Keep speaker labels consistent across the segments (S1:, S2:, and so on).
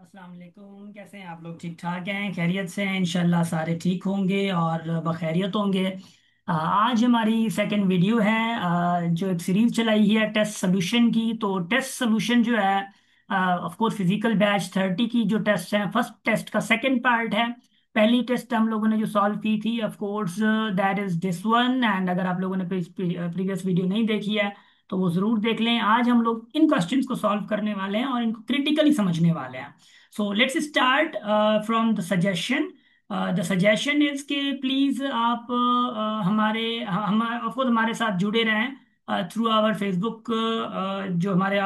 S1: अस्सलाम वालेकुम। कैसे हैं आप लोग? ठीक ठाक हैं? खैरियत से हैं? इंशाल्लाह सारे ठीक होंगे और बखैरियत होंगे। आज हमारी सेकंड वीडियो है। जो एक सीरीज चलाई है टेस्ट सोल्यूशन की, तो टेस्ट सोल्यूशन जो है ऑफ कोर्स फिजिकल बैच 30 की जो टेस्ट है, फर्स्ट टेस्ट का सेकंड पार्ट है। पहली टेस्ट हम लोगों ने जो सॉल्व की थी, of course that is this one. And अगर आप लोगों ने प्रीवियस वीडियो नहीं देखी है तो वो जरूर देख लें। आज हम लोग इन क्वेश्चंस को सॉल्व करने वाले हैं और इनको क्रिटिकली समझने वाले हैं। So let's start from the suggestion. The suggestion is कि प्लीज़ आप हमारे हम ऑफ कोर्स हमारे साथ जुड़े रहें थ्रू आवर फेसबुक। जो हमारे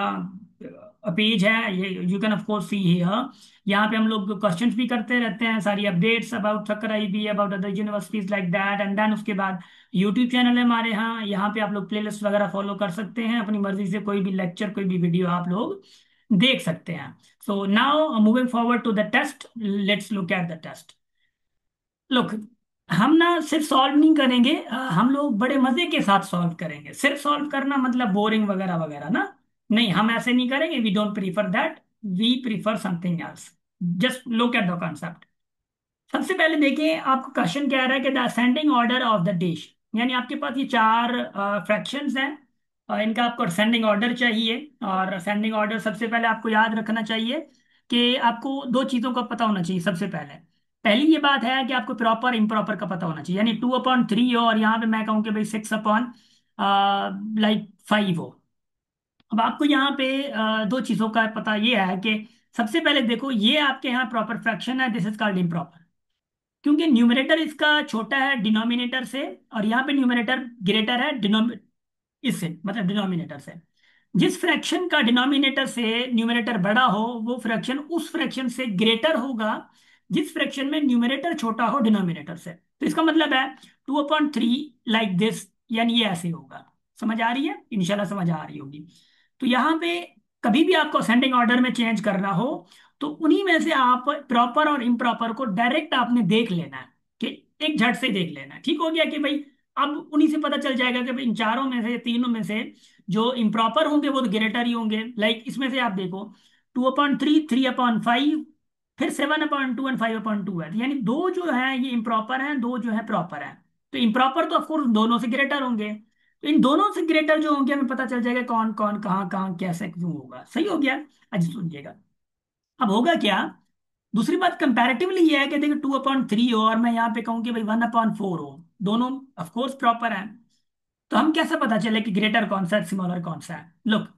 S1: पेज है, ये you can of course see here. यहाँ पे हम लोग क्वेश्चंस भी करते रहते हैं, सारी अपडेट्स अबाउट सक्कर भी, about other universities like that. And then उसके बाद यूट्यूब चैनल है हमारे यहाँ पे आप लोग प्लेलिस्ट वगैरह फॉलो कर सकते हैं। अपनी मर्जी से कोई भी लेक्चर, कोई भी वीडियो आप लोग देख सकते हैं। So now moving forward to the test, let's look at the test. Look, हम ना सिर्फ सॉल्व नहीं करेंगे, हम लोग बड़े मजे के साथ सॉल्व करेंगे। सिर्फ सॉल्व करना मतलब बोरिंग वगैरह वगैरह ना, नहीं, हम ऐसे नहीं करेंगे। We don't prefer that, we prefer something else. Just look at the concept. सबसे पहले देखिए, आपको क्वेश्चन कह रहा है कि the ascending order of the dish, यानी आपके पास ये चार फ्रैक्शंस हैं और इनका आपको असेंडिंग ऑर्डर चाहिए। और असेंडिंग ऑर्डर सबसे पहले आपको याद रखना चाहिए कि आपको दो चीज़ों का पता होना चाहिए। सबसे पहले पहली ये बात है कि आपको प्रॉपर इम्प्रॉपर का पता होना चाहिए, यानी 2/3 हो और यहाँ पे मैं कहूँ कि भाई 6/5 हो। अब आपको यहाँ पे दो चीज़ों का पता ये है कि सबसे पहले देखो, ये आपके यहाँ प्रॉपर फ्रैक्शन है, दिस इज कॉल्ड इम्प्रॉपर। क्योंकि न्यूमरेटर इसका छोटा है डिनोमिनेटर से, और यहाँ पे न्यूमरेटर ग्रेटर है इससे, मतलब डिनोमिनेटर से। जिस फ्रैक्शन का डिनोमिनेटर से न्यूमरेटर बड़ा हो, वो फ्रैक्शन उस फ्रैक्शन से ग्रेटर होगा जिस फ्रैक्शन में न्यूमरेटर छोटा हो डिनोमिनेटर से। तो इसका मतलब है 2/3 लाइक दिस, यानी ये ऐसे होगा। समझ आ रही है? इंशाल्लाह समझ आ रही होगी। तो यहाँ पे कभी भी आपको असेंडिंग ऑर्डर में चेंज करना हो तो उन्हीं में से आप प्रॉपर और इम्प्रॉपर को डायरेक्ट आपने देख लेना है, कि एक झट से देख लेना है। ठीक हो गया कि भाई अब उन्हीं से पता चल जाएगा कि भाई इन चारों में से, तीनों में से जो इम्प्रॉपर होंगे वो तो ग्रेटर ही होंगे। लाइक इसमें से आप देखो, 2/3, 3/5, फिर 7/2 एंड 5/2 है। तो यानी दो जो है ये इम्प्रॉपर हैं, दो जो है प्रॉपर है। तो इम्प्रॉपर तो ऑफकोर्स दोनों से ग्रेटर होंगे। तो इन दोनों से ग्रेटर जो होंगे हमें पता चल जाएगा कौन कौन कहाँ कहाँ कैसे क्यों होगा। सही हो गया? अच्छा सुनिएगा, अब होगा क्या। दूसरी बात कंपैरेटिवली ये है कि देखो 2/3 हो और मैं यहाँ पे कहूँ कि भाई 1/4 हो, दोनों ऑफकोर्स प्रॉपर है। तो हम कैसे पता चले कि ग्रेटर कौन सा है, स्मॉलर कौन सा है? लुक,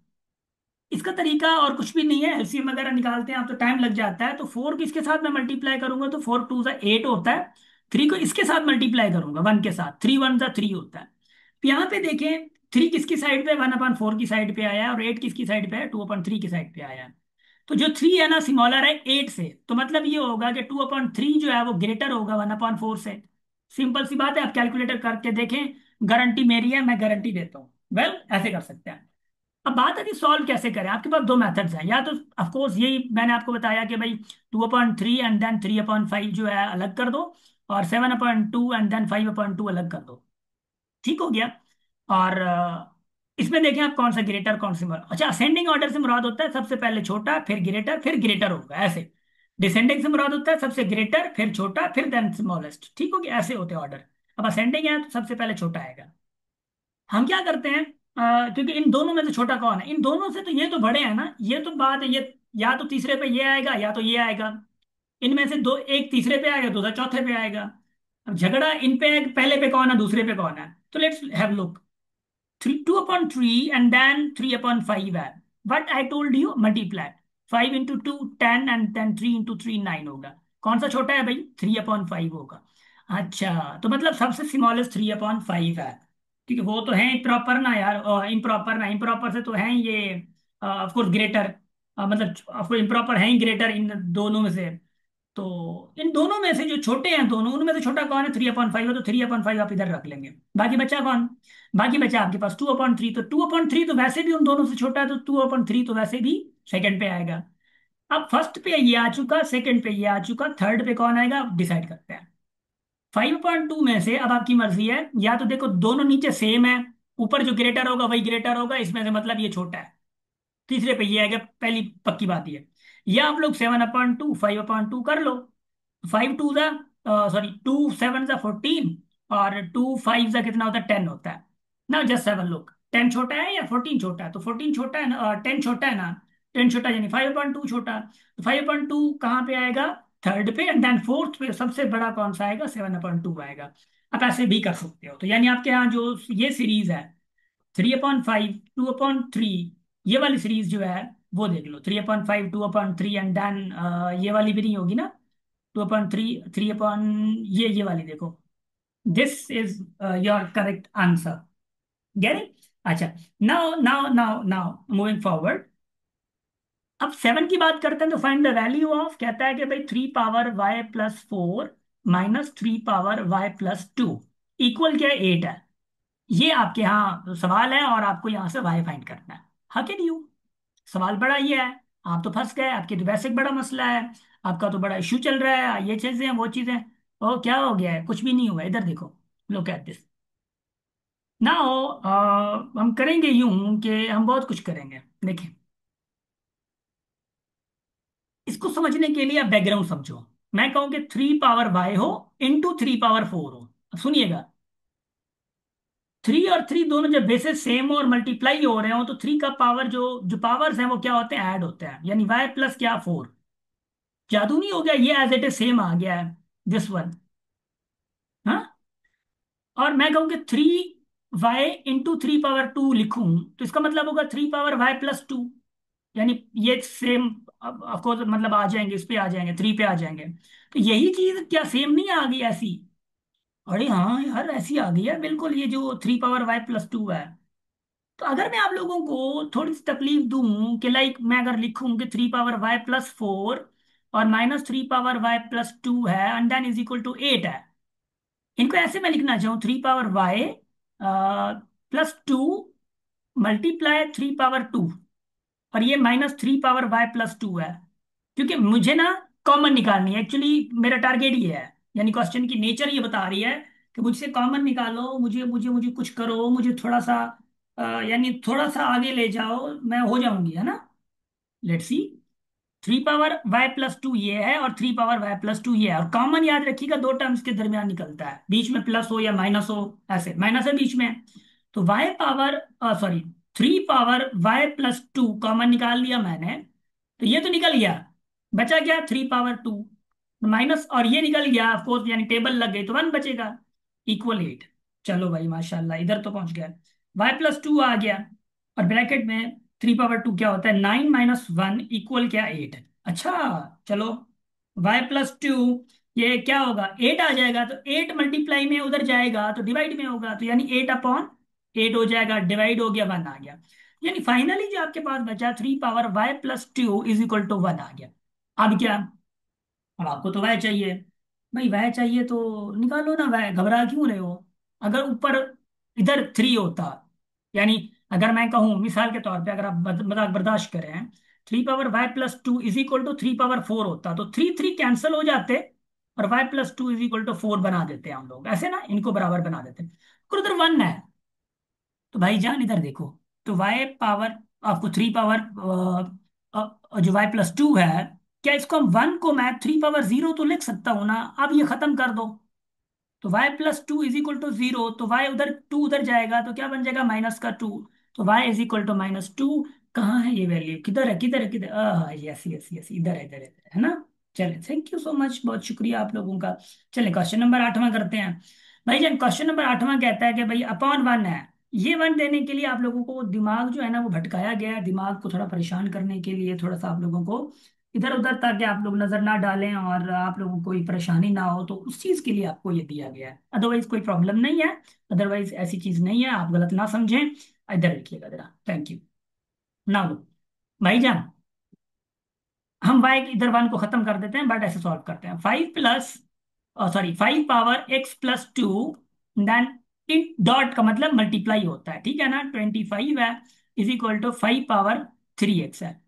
S1: इसका तरीका और कुछ भी नहीं है। एलसीएम वगैरह निकालते हैं आप तो टाइम लग जाता है। तो 4 किसके साथ मैं मल्टीप्लाई करूंगा, तो 4 2 8 होता है। 3 को इसके साथ मल्टीप्लाई करूंगा 1 के साथ, 3 1 3 होता है। तो यहाँ पे देखें, 3 किसकी साइड पे, 1/4 की साइड पे आया है, और 8 किसकी साइड पे है, 2/3 की साइड पे आया है। तो जो 3 है ना, स्मॉलर है 8 से, तो मतलब ये होगा कि 2/3 जो है वो ग्रेटर होगा 1/4 से। सिंपल सी बात है, आप कैलकुलेटर करके देखें। गारंटी मेरी है, मैं गारंटी देता हूँ। वेल, ऐसे कर सकते हैं। अब बात है कि सॉल्व कैसे करें। आपके पास दो मेथड्स हैं, या तो ऑफ कोर्स यही मैंने आपको बताया कि भाई 2/3 एंड देन 3/5 जो है अलग कर दो, और 7/2 एंड देन 5/2 अलग कर दो। ठीक हो गया? और इसमें देखें आप कौन सा ग्रेटर कौन सा, अच्छा असेंडिंग ऑर्डर से मुराद होता है सबसे पहले छोटा फिर ग्रेटर होगा, ऐसे। डिसेंडिंग से मुराद होता है सबसे ग्रेटर फिर छोटा फिर देन स्मॉलेस्ट। ठीक हो गया? ऐसे होते हैं ऑर्डर। अब असेंडिंग है तो सबसे पहले छोटा आएगा। हम क्या करते हैं, क्योंकि इन दोनों में से छोटा कौन है, इन दोनों से तो ये तो बड़े हैं ना, ये तो बात है। ये या तो तीसरे पे ये आएगा या तो ये आएगा। इनमें से दो, एक तीसरे पे आएगा, दूसरा चौथे पे आएगा। अब झगड़ा इन पे है कि पहले पे कौन है दूसरे पे कौन है। तो let's have look. 2/3 and then 3/5 है। But I told you multiply 5 × 2 10 and then 3 × 3 9 होगा। कौन सा छोटा है भाई? 3/5 होगा। अच्छा, तो मतलब सबसे स्मॉलेस्ट 3/5 है। क्योंकि वो तो है प्रॉपर ना यार, इम्प्रॉपर ना, इम्प्रॉपर से तो है ये ऑफ कोर्स ग्रेटर। मतलब ऑफ कोर्स इम्प्रॉपर है ही ग्रेटर इन दोनों में से। तो इन दोनों में से जो छोटे हैं दोनों, उनमें से छोटा कौन है? 3/5 है, तो 3/5 आप इधर रख लेंगे। बाकी बचा कौन? बाकी बचा आपके पास 2/3। तो 2/3 तो वैसे भी उन दोनों से छोटा है, तो 2/3 तो वैसे भी सेकंड पे आएगा। अब फर्स्ट पे ये आ चुका, सेकंड पे ये आ चुका, थर्ड पे कौन आएगा डिसाइड करते हैं। 5/2 में से अब आपकी मर्जी है, या तो देखो दोनों नीचे सेम है, ऊपर जो ग्रेटर होगा वही ग्रेटर होगा, इसमें से मतलब ये छोटा है। तीसरे पे ये आएगा, पहली पक्की बात ये। या आप लोग 7/2 5/2 कर लो। 5 2 ज़ा, सॉरी 2 7 ज़ा 14, और 2 5 ज़ा कितना होता है, 10 होता है ना। जस्ट 7 लोग, 10 छोटा है या 14 छोटा है, तो 14 छोटा है ना, 10 छोटा है ना। 10 छोटा यानी 5/2 छोटा। तो 5/2 कहाँ पे आएगा, थर्ड पे, एंड देन फोर्थ पे सबसे बड़ा कौन सा आएगा, 7/2 आएगा। आप ऐसे भी कर सकते हो। तो यानी आपके यहाँ जो ये सीरीज है, 3/5 2/3, ये वाली सीरीज जो है वो देख लो, 3/5 2/3, एंड देन ये वाली भी नहीं होगी ना, 2/3 3 ये वाली देखो। This is your correct answer. Get it? अच्छा, now now now now moving forward. अब 7 की बात करते हैं, तो फाइंड द वैल्यू ऑफ, कहता है कि भाई 3 power y+4 minus 3 power y+2 equal क्या है, 8 है। ये आपके यहाँ सवाल है और आपको यहाँ से y फाइंड करना है। हाँ कि नहीं? सवाल बड़ा ये है। आप तो फंस गए, आपके तो वैसे एक बड़ा मसला है, आपका तो बड़ा इश्यू चल रहा है, ये चीजें वो चीजें। ओ क्या हो गया है, कुछ भी नहीं हुआ, इधर देखो। Look at this. नाउ हम करेंगे यूं कि हम बहुत कुछ करेंगे। देखिए, इसको समझने के लिए आप बैकग्राउंड समझो। मैं कहूँ कि 3 पावर y हो इंटू 3 पावर 4 हो। अब सुनिएगा, 3 और 3 दोनों जब बेसिस सेम हो और मल्टीप्लाई हो रहे हो, तो 3 का पावर, जो जो पावर्स हैं वो क्या होते हैं, ऐड होते हैं, यानी y प्लस क्या, 4। जादू नहीं हो गया, ये एज इट इज सेम आ गया है, दिस वन। हाँ, और मैं कहूँ कि 3y इंटू 3 पावर 2 लिखूं, तो इसका मतलब होगा 3 पावर y+2, यानी ये सेम। ऑफकोर्स मतलब आ जाएंगे, इस पे आ जाएंगे, 3 पे आ जाएंगे। तो यही चीज क्या सेम नहीं आ गई ऐसी? अरे हाँ यार, ऐसी आ गई है बिल्कुल, ये जो 3 पावर y+2 है। तो अगर मैं आप लोगों को थोड़ी सी तकलीफ दूं कि लाइक मैं अगर लिखूं कि 3 पावर y+4 और माइनस 3 पावर y+2 है, and then is equal to 8 है। इनको ऐसे मैं लिखना चाहूँ, 3 पावर y+2 मल्टीप्लाई 3 पावर 2, और ये -3 पावर y+2 है। क्योंकि मुझे ना कॉमन निकालनी है, एक्चुअली मेरा टारगेट ये है, यानी क्वेश्चन की नेचर ये बता रही है कि मुझसे कॉमन निकालो, मुझे मुझे मुझे कुछ करो, मुझे थोड़ा सा यानी थोड़ा सा आगे ले जाओ, मैं हो जाऊंगी, है ना। Let's see. 3 पावर y+2 ये है और 3 पावर y+2 ये है, और कॉमन याद रखिएगा, दो टर्म्स के दरमियान निकलता है, बीच में प्लस हो या माइनस हो, ऐसे माइनस है बीच में। तो y power, sorry, 3 power y+2 common निकाल लिया मैंने, तो ये तो निकल गया। बचा क्या, 3 पावर 2 माइनस, और ये निकल गया ऑफकोर्स, यानी टेबल लग गई तो 1 बचेगा, इक्वल 8। चलो भाई माशाल्लाह, इधर तो पहुंच गया। y+2 आ गया, और ब्रैकेट में 3 पावर 2 क्या होता है, 9 - 1 इक्वल क्या, 8। अच्छा, चलो, y+2 ये क्या होगा, 8 आ जाएगा, तो 8 मल्टीप्लाई में उधर जाएगा तो डिवाइड में होगा, तो यानी 8/8 हो जाएगा, डिवाइड हो गया, 1 आ गया। यानी फाइनली जो आपके पास बचा, 3 पावर y+2 = 1 आ गया। अब क्या, अब आपको तो वह चाहिए। भाई वह चाहिए तो निकालो ना, वह घबरा क्यों रहे हो? अगर ऊपर इधर 3 होता, यानी अगर मैं कहूं मिसाल के तौर पे, अगर आप मजाक बर्दाश्त करें, 3 पावर y+2 = 3 पावर 4 होता, तो 3 3 कैंसिल हो जाते, और y+2 = 4 बना देते हैं हम लोग, ऐसे ना, इनको बराबर बना देते हैं। अगर उधर 1 है, तो भाई जान इधर देखो, तो y पावर, आपको 3 पावर, जो y+2 है, क्या इसको हम 1 को मैं 3 पावर 0 तो लिख सकता हूं ना? अब ये खत्म कर दो, तो y+2 = 0, तो y उधर 2 उधर जाएगा, तो क्या बन जाएगा, -2। तो y = -2। कहाँ है ये वैल्यू, किधर है, किधर है, किधर, यस यस यस, इधर है, इधर है ना। चले, थैंक यू सो मच, बहुत शुक्रिया आप लोगों का। चले क्वेश्चन नंबर 8वां करते हैं। भाई जान, क्वेश्चन नंबर 8वां कहता है कि भाई अपॉन 1 है। ये 1 देने के लिए आप लोगों को दिमाग जो है ना वो भटकाया गया है, दिमाग को थोड़ा परेशान करने के लिए, थोड़ा सा आप लोगों को इधर उधर, ताकि आप लोग नजर ना डालें और आप लोगों को कोई परेशानी ना हो, तो उस चीज के लिए आपको ये दिया गया है, अदरवाइज कोई प्रॉब्लम नहीं है। अदरवाइज ऐसी चीज नहीं है, आप गलत ना समझें। इधर रखिएगा जरा, थैंक यू। ना लो भाईजान, हम वाई इधर 1 को खत्म कर देते हैं, बट ऐसे सॉल्व करते हैं। 5 power x+2, then in dot का मतलब मल्टीप्लाई होता है, ठीक है ना, 25 है, = 5 पावर 3x है।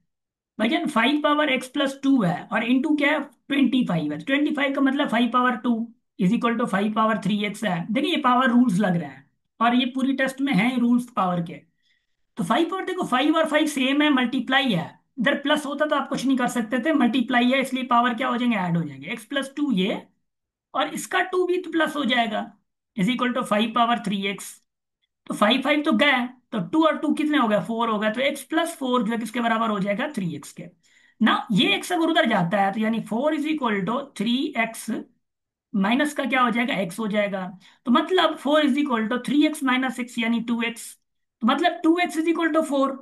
S1: भाईजान 5 पावर x+2 है, और इंटू क्या है, 25 है, तो 25 का मतलब 5 पावर 2 = 5 पावर 3x है। देखिए ये पावर रूल्स लग रहे हैं, और ये पूरी टेस्ट में है रूल्स पावर के। तो 5 पावर, देखो 5 और 5 सेम है, मल्टीप्लाई है, इधर प्लस होता तो आप कुछ नहीं कर सकते थे, मल्टीप्लाई है इसलिए पावर क्या हो जाएंगे, ऐड हो जाएंगे, x+2 ये, और इसका 2 भी तो प्लस हो जाएगा, is equal to 5 power 3x। तो 5 5 तो गए, तो 2 और 2 कितने हो गए, 4 हो गए, तो x+4 जो है किसके बराबर हो जाएगा, 3x के। ना ये x अगर उधर जाता है तो यानी 4 = 3x माइनस का क्या हो जाएगा, x हो जाएगा। तो मतलब 4 = 3x - 6 यानी 2x। तो मतलब 2x = 4,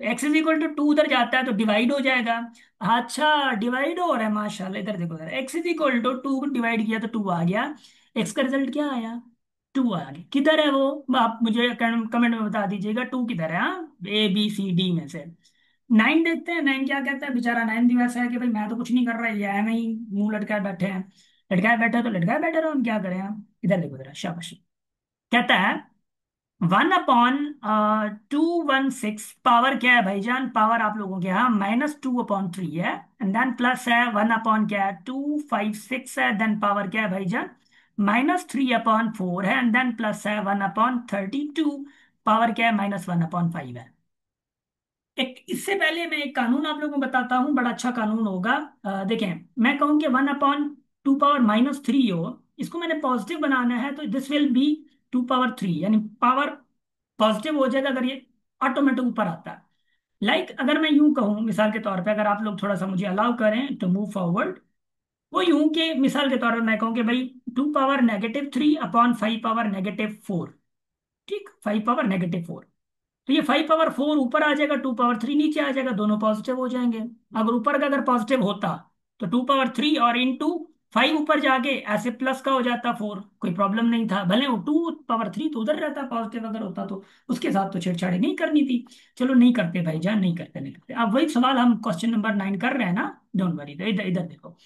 S1: x = 2 उधर जाता है तो डिवाइड हो जाएगा। अच्छा डिवाइड हो रहा है, माशाल्लाह, इधर देखो, x = 2 डिवाइड किया तो 2 आ गया, x का रिजल्ट क्या आया, 2 आ गया। किधर है वो, आप मुझे कमेंट में बता दीजिएगा 2 किधर है, हाँ, A B C D में से। 9 देखते हैं, 9 क्या कहता है बेचारा, 9 भी वैसा है कि भाई मैं तो कुछ नहीं कर रहा, ये है मैं ही मुंह लटकाए बैठे हैं। लटकाए बैठे हैं तो लटकाए बैठे रहो, हम क्या करें, हम इधर देखो जरा, शाबाश। कहता है 1/216 पावर क्या है भाईजान, पावर आप लोगों के यहाँ -2/3 है, एंड देन प्लस है 1 क्या है, 256 है, देन पावर क्या है भाईजान, -3/4 है, एंड देन प्लस है 1/32, पावर क्या है, -1/5 है। एक इससे पहले मैं एक कानून आप लोगों को बताता हूँ, बड़ा अच्छा कानून होगा। देखें, मैं कहूँ कि 1/2 पावर -3 हो, इसको मैंने पॉजिटिव बनाना है तो दिस विल बी 2 पावर 3, यानी पावर पॉजिटिव हो जाएगा अगर ये ऑटोमेटिक ऊपर आता है। अगर मैं यूं कहूँ मिसाल के तौर पे, अगर आप लोग थोड़ा सा मुझे अलाउ करें टू मूव फॉरवर्ड, वो यूं कि मिसाल के तौर पे मैं कहूँ कि भाई 2 पावर -3/5 पावर -4, ठीक, 5 पावर -4, तो ये 5 पावर 4 ऊपर आ जाएगा, 2 पावर 3 नीचे आ जाएगा, दोनों पॉजिटिव हो जाएंगे। अगर ऊपर का अगर पॉजिटिव होता तो 2 पावर 3 और इंटू 5 ऊपर जाके ऐसे प्लस का हो जाता 4, कोई प्रॉब्लम नहीं था, भले वो 2 पावर 3 तो उधर रहता पॉजिटिव अगर होता तो, उसके साथ तो छेड़छाड़ी नहीं करनी थी। चलो नहीं करते भाई जान, नहीं करते, नहीं करते। अब वही सवाल हम क्वेश्चन नंबर 9 कर रहे हैं ना, डोंट वरी। तो इधर इधर देखो,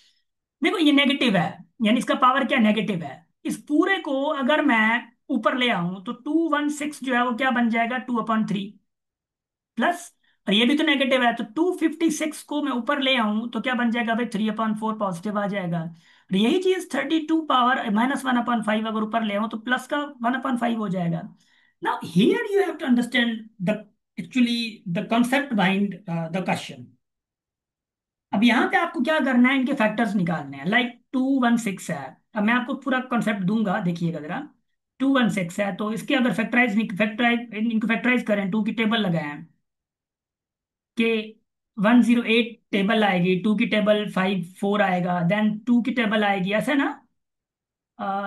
S1: देखो ये नेगेटिव है, यानी इसका पावर क्या नेगेटिव है। इस पूरे को अगर मैं ऊपर ले आऊं तो 216 जो है वो क्या बन जाएगा, 2/3 प्लस, और ये भी तो नेगेटिव है, तो 256 को मैं ऊपर ले आऊं तो क्या बन जाएगा भाई, 3/4 पॉजिटिव आ जाएगा। और यही चीज 32 पावर -1/5 अगर ऊपर ले आऊं तो प्लस का 1/5 हो जाएगा। Now here you have to understand the actually the concept behind the question. अब यहाँ पे आपको क्या करना है, इनके फैक्टर्स निकालने हैं। 216 है, अब मैं आपको पूरा कॉन्सेप्ट दूंगा, देखिएगा जरा। 216 है तो इसके अगर फैक्टराइज इनको फैक्टराइज करें, 2 की टेबल लगाएं कि 108 टेबल आएगी, 2 की टेबल 5 4 आएगा, देन 2 की टेबल आएगी, ऐसा ना,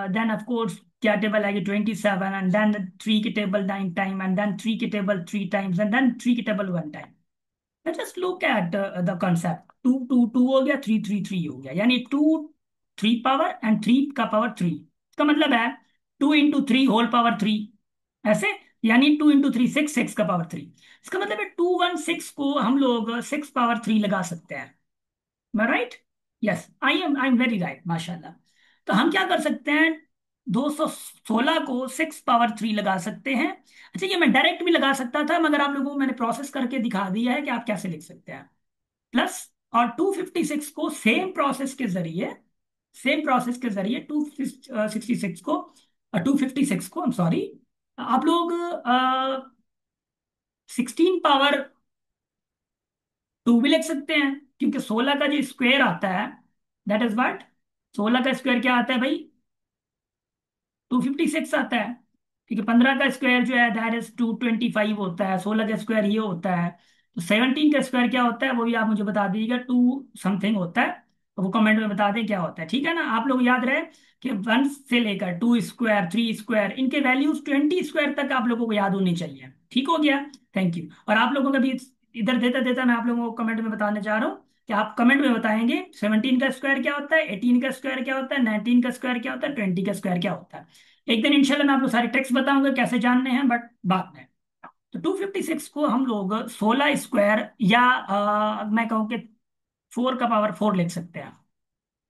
S1: देन ऑफ कोर्स क्या टेबल आएगी, 27, एंड देन 3 की टेबल 9 टाइम, एंड देन 3 की टेबल 3 टाइम्स, एंड देन 3 की table 1 time. Just look at the concept, 2 2 2 हो गया, 3 3 3 हो गया, यानी 2 3 पावर एंड 3 का पावर 3, इसका मतलब है 2 × 3 होल पावर 3, ऐसे, यानी 2 × 3 6 का पावर 3। इसका मतलब है 216 को हम लोग 6 पावर 3 लगा सकते हैं। मैं right, yes I am very right, माशाल्लाह। तो हम क्या कर सकते हैं, 216 को 6 पावर 3 लगा सकते हैं। अच्छा ये मैं डायरेक्ट भी लगा सकता था, मगर आप लोगों को मैंने प्रोसेस करके दिखा दिया है कि आप कैसे लिख सकते हैं। प्लस, और 256 को सेम प्रोसेस के जरिए 266 को, 256 को, सॉरी, आप लोग 16 पावर 2 भी लिख सकते हैं, क्योंकि 16 का जो स्क्वायर आता है, दैट इज व्हाट, 16 का स्क्वायर क्या आता है भाई, 256 आता है। ठीक है, 15 का स्क्वायर जो है दैट इज 225 होता है, 16 का स्क्वायर ये होता है। तो 17 का स्क्वायर क्या होता है वो भी आप मुझे बता दीजिएगा, 2 समथिंग होता है, तो वो कमेंट में बता दें क्या होता है, ठीक है ना। आप लोग याद रहे कि 1 से लेकर 2 स्क्वायर, 3 स्क्वायर, इनके वैल्यूज 20 स्क्वायर तक आप लोगों को याद होनी चाहिए, ठीक हो गया। Thank you. और आप लोगों का भी इधर देता देता मैं आप लोगों को कमेंट में बताने जा रहा हूँ कि आप कमेंट में बताएंगे 17 का स्क्वायर क्या होता है, 18 का स्क्वायर क्या होता है, 19 का स्क्वायर क्या होता है, 20 का स्क्वायर क्या होता है। एक दिन इंशाल्लाह मैं आपको सारे ट्रिक्स बताऊंगा कैसे जानने हैं, बट बाद में। तो 256 को हम लोग 16 स्क्वायर या मैं कहूँ कि 4 का पावर 4 लिख सकते हैं,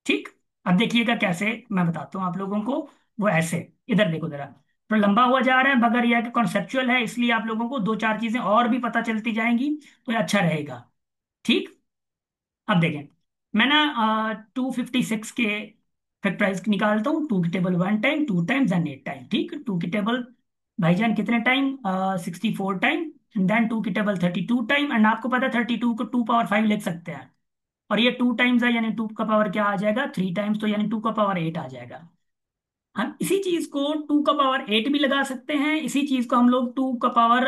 S1: ठीक। अब देखिएगा कैसे, मैं बताता हूँ आप लोगों को। वो ऐसे, इधर देखो जरा, तो लंबा हुआ जा रहा है, मगर यह कि कॉन्सेप्चुअल है, इसलिए आप लोगों को 2 4 चीजें और भी पता चलती जाएंगी, तो ये अच्छा रहेगा, ठीक। अब देखें, मैं ना 256 के फैक्टराइज निकालता हूँ, 2 की table 1 time, 2 times and 8 time, ठीक। 2 की टेबल भाईजान कितने टाइम, 64 टाइम, देन 2 की टेबल 32 टाइम, एंड आपको पता है 32 को 2 पावर 5 लिख सकते हैं, और ये 2 टाइम्स है, यानी 2 का पावर क्या आ जाएगा, 3 टाइम्स, तो यानी 2 का पावर 8 आ जाएगा। हम इसी चीज को 2 का पावर 8 भी लगा सकते हैं, इसी चीज को हम लोग 2 का पावर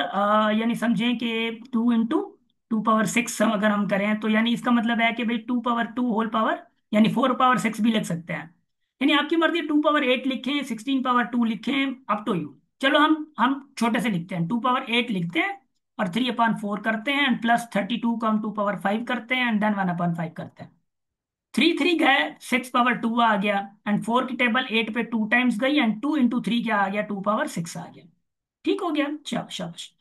S1: यानी समझें कि 2 इंटू 2 पावर 6 हम अगर हम करें, तो यानी इसका मतलब है कि भाई 2 पावर 2 होल पावर, यानी 4 पावर 6 भी लिख सकते हैं। यानी आपकी मर्जी, 2 पावर 8 लिखें, 16 पावर 2 लिखें, अप टू यू। चलो हम छोटे से लिखते हैं, 2 पावर 8 लिखते हैं, और 3/4 करते हैं, एंड प्लस 32 को हम 2 पावर 5 करते हैं, एंड देन 1/5 करते हैं। 3 3 गए, 6 पावर 2 आ गया, एंड 4 की टेबल 8 पे 2 टाइम्स गई, एंड 2 इंटू 3 क्या आ गया, 2 पावर 6 आ गया। ठीक हो गया, शाबाश शाबाश।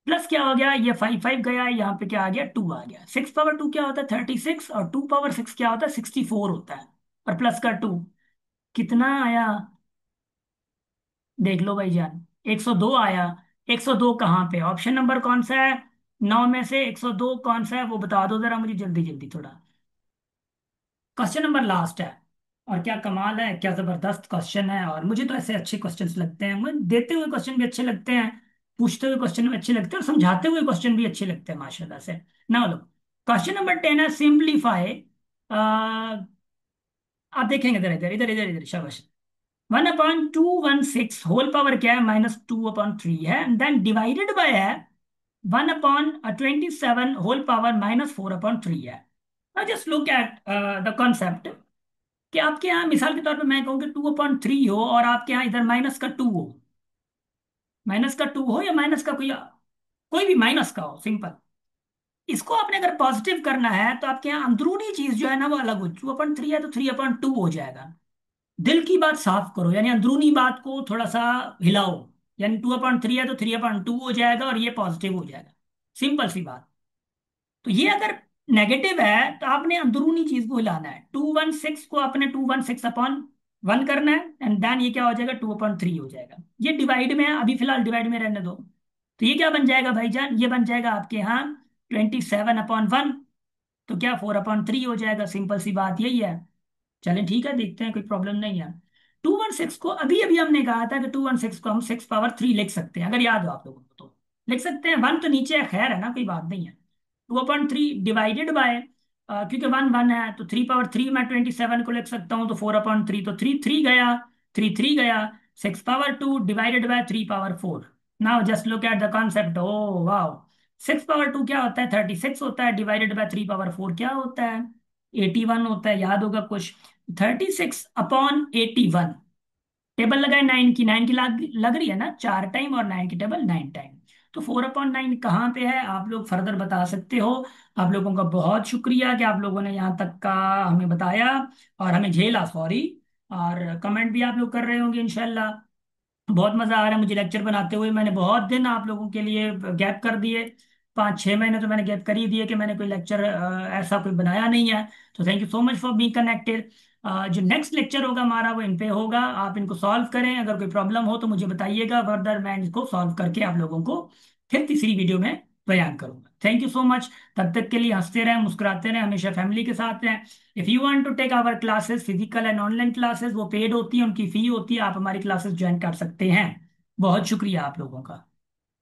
S1: प्लस क्या हो गया, ये 5 5 गया, यहाँ पे क्या आ गया, 2 आ गया। 6 पावर 2 क्या होता है, 36, और 2 पावर 6 क्या होता है, 64 होता है, और प्लस का 2 कितना आया, देख लो भाई जान, 102 आया। 102 कहाँ पे, ऑप्शन नंबर कौन सा है, 9 में से 102 कौन सा है, वो बता दो जरा मुझे जल्दी जल्दी थोड़ा। क्वेश्चन नंबर लास्ट है। और क्या कमाल है, क्या जबरदस्त क्वेश्चन है, और मुझे तो ऐसे अच्छे क्वेश्चंस लगते हैं, मुझे देते हुए क्वेश्चन भी अच्छे लगते हैं, पूछते हुए क्वेश्चन भी अच्छे लगते हैं, और समझाते हुए क्वेश्चन भी अच्छे लगते हैं माशाल्लाह से। ना लो, क्वेश्चन नंबर 10 है, सिंप्लीफाई। आप देखेंगे, इधर इधर इधर इधर इधर, शाबाश। 1/216 होल पावर क्या है, -2/3 है, देन डिवाइडेड बाय है 1/27 होल पावर -4/3 है। Now just look at the concept, कि आपके यहाँ मिसाल के तौर पे मैं कहूँ कि 2/3 हो, और आपके यहाँ इधर -2 हो, या माइनस का कोई कोई भी माइनस का हो, सिंपल। इसको आपने अगर पॉजिटिव करना है, तो आपके यहाँ अंदरूनी चीज जो है ना वो अलग हो, 2/3 है तो 3/2 हो जाएगा। दिल की बात साफ करो, यानी अंदरूनी बात को थोड़ा सा हिलाओ, यानी 2/3 है तो 3/2 हो जाएगा, और ये पॉजिटिव हो जाएगा, सिंपल सी बात। तो ये अगर नेगेटिव है, तो आपने अंदरूनी चीज को हिलाना है, 216 को आपने 216/1 करना है, एंड देन ये क्या हो जाएगा, 2/3 हो जाएगा। ये डिवाइड में है, अभी फिलहाल डिवाइड में रहने दो। तो ये क्या बन जाएगा भाईजान, ये बन जाएगा आपके यहाँ 27/1, तो क्या 4/3 हो जाएगा, सिंपल सी बात यही है। चलें ठीक है, देखते हैं, कोई प्रॉब्लम नहीं है। 216 को अभी अभी हमने कहा था कि 216 को हम 6 पावर 3 लिख सकते हैं, अगर याद हो आप लोगों को तो लिख सकते हैं। 1 तो नीचे है, खैर है ना, कोई बात नहीं है। 2/3 डिवाइडेड बाय, क्योंकि 1 1 है, तो 3/3 मैं 27 को लिख सकता हूँ, तो 4/3, तो 3 3 गया, 3 3 गया। 6/2 divided by 3/4। Now just look at the concept, oh wow. 6/2 क्या होता है, 36 होता है, डिवाइडेड बाय 3/4 क्या होता है, 81 होता है, याद होगा कुछ। 36/81, टेबल लगाए 9 की, 9 की लग रही है ना 4 टाइम, और 9 की टेबल 9 टाइम। तो 4/9 कहाँ पे है, आप लोग फर्दर बता सकते हो। आप लोगों का बहुत शुक्रिया कि आप लोगों ने यहाँ तक का हमें बताया, और हमें झेला, सॉरी। और कमेंट भी आप लोग कर रहे होंगे इंशाल्लाह। बहुत मजा आ रहा है मुझे लेक्चर बनाते हुए, मैंने बहुत दिन आप लोगों के लिए गैप कर दिए, 5 6 महीने तो मैंने गैप कर ही दिए, कि मैंने कोई लेक्चर ऐसा कोई बनाया नहीं है। तो thank you so much for be connected. जो नेक्स्ट लेक्चर होगा हमारा, वो इन पे होगा, आप इनको सॉल्व करें, अगर कोई प्रॉब्लम हो तो मुझे बताइएगा, फर्दर मैं इसको सॉल्व करके आप लोगों को फिर तीसरी वीडियो में बयान करूंगा। Thank you so much. तब तक के लिए हंसते रहें, मुस्कुराते रहें, हमेशा फैमिली के साथ रहें। If you want to take our classes, physical and online classes, वो पेड होती है, उनकी फी होती है, आप हमारी क्लासेस ज्वाइन कर सकते हैं। बहुत शुक्रिया आप लोगों का।